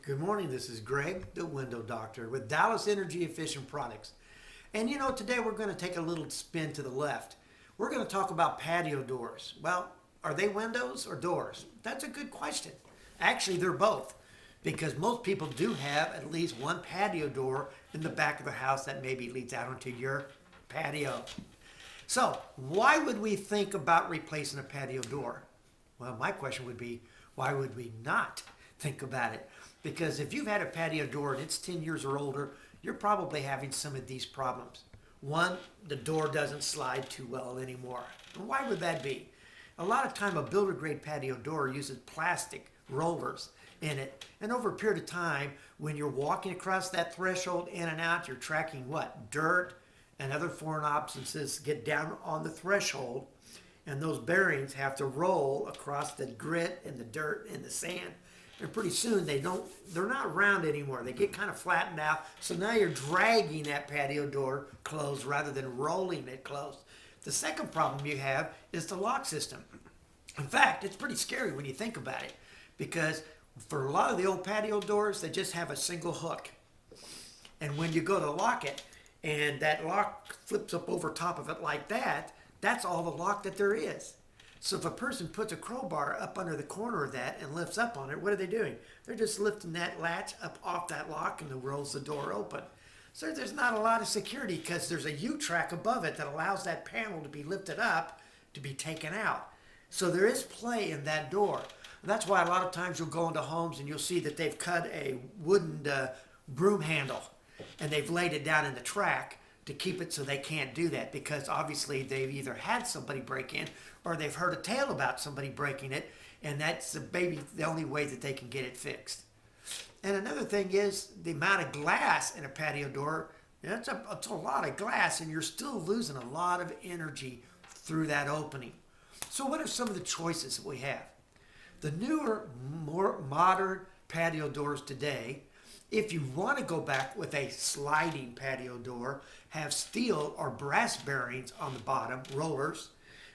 Good morning, this is Greg, the Window Doctor with Dallas Energy Efficient Products. And today we're going to take a little spin to the left. We're going to talk about patio doors. Well, are they windows or doors? That's a good question. Actually, they're both, because most people do have at least one patio door in the back of the house that maybe leads out onto your patio. So, why would we think about replacing a patio door? Well, my question would be, why would we not think about it? Because if you've had a patio door and it's 10 years or older, you're probably having some of these problems. One, the door doesn't slide too well anymore. And why would that be? A lot of time a builder grade patio door uses plastic rollers in it. And over a period of time, when you're walking across that threshold in and out, you're tracking what? Dirt and other foreign objects get down on the threshold, and those bearings have to roll across the grit and the dirt and the sand. And pretty soon they're not round anymore. They get kind of flattened out. So now you're dragging that patio door closed rather than rolling it closed. The second problem you have is the lock system. In fact, it's pretty scary when you think about it, because for a lot of the old patio doors, they just have a single hook. And when you go to lock it and that lock flips up over top of it like that, that's all the lock that there is. So if a person puts a crowbar up under the corner of that and lifts up on it, what are they doing? They're just lifting that latch up off that lock and it rolls the door open. So there's not a lot of security, because there's a U-track above it that allows that panel to be lifted up to be taken out. So there is play in that door. And that's why a lot of times you'll go into homes and you'll see that they've cut a wooden broom handle and they've laid it down in the track to keep it so they can't do that, because obviously they've either had somebody break in or they've heard a tale about somebody breaking it, and that's the only way that they can get it fixed. And another thing is the amount of glass in a patio door. It's a lot of glass, and you're still losing a lot of energy through that opening. So what are some of the choices that we have? The newer, more modern patio doors today, if you want to go back with a sliding patio door, have steel or brass bearings on the bottom, rollers,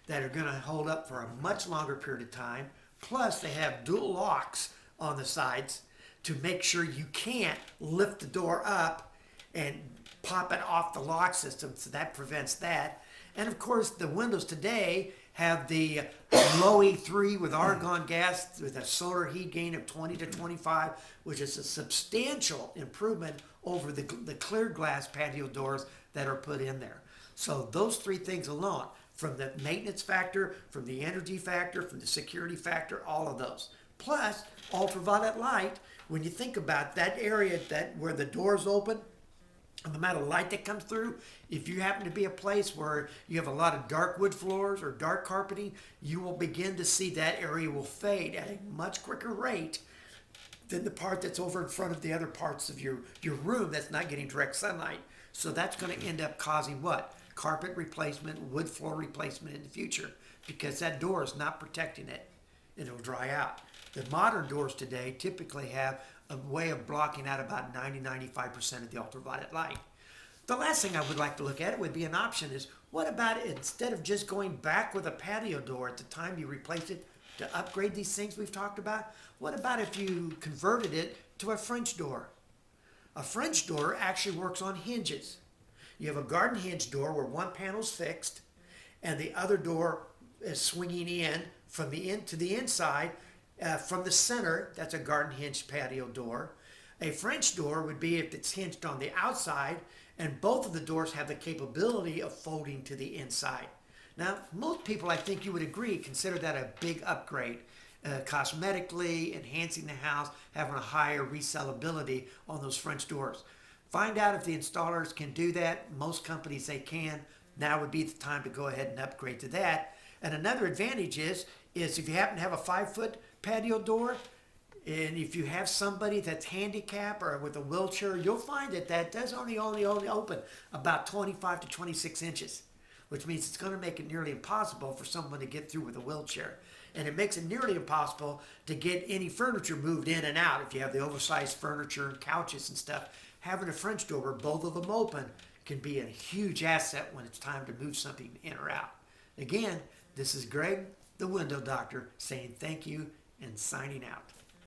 that are going to hold up for a much longer period of time. Plus, they have dual locks on the sides to make sure you can't lift the door up and pop it off the lock system, so that prevents that. And of course, the windows today have the low E3 with argon gas with a solar heat gain of 20 to 25, which is a substantial improvement over the clear glass patio doors that are put in there. So those three things alone, from the maintenance factor, from the energy factor, from the security factor, all of those. Plus, ultraviolet light, when you think about that area where the doors open, and the amount of light that comes through, if you happen to be a place where you have a lot of dark wood floors or dark carpeting, you will begin to see that area will fade at a much quicker rate than the part that's over in front of the other parts of your room that's not getting direct sunlight. So that's going to end up causing what? Carpet replacement, wood floor replacement in the future, because that door is not protecting it and it'll dry out. The modern doors today typically have a way of blocking out about 90-95% of the ultraviolet light. The last thing I would like to look at, it would be an option, is what about instead of just going back with a patio door at the time you replace it to upgrade these things we've talked about, what about if you converted it to a French door? A French door actually works on hinges. You have a garden hinge door where one panel's fixed and the other door is swinging in from the in to the inside. From the center, that's a garden hinged patio door. A French door would be if it's hinged on the outside, and both of the doors have the capability of folding to the inside. Now, most people, I think you would agree, consider that a big upgrade, cosmetically enhancing the house, having a higher resellability on those French doors. Find out if the installers can do that. Most companies, they can. Now would be the time to go ahead and upgrade to that. And another advantage is if you happen to have a 5-foot patio door, and if you have somebody that's handicapped or with a wheelchair, you'll find that does only open about 25 to 26 inches, which means it's going to make it nearly impossible for someone to get through with a wheelchair. And it makes it nearly impossible to get any furniture moved in and out. If you have the oversized furniture and couches and stuff, having a French door where both of them open can be a huge asset when it's time to move something in or out. Again, this is Greg, the Window Doctor, saying thank you and signing out.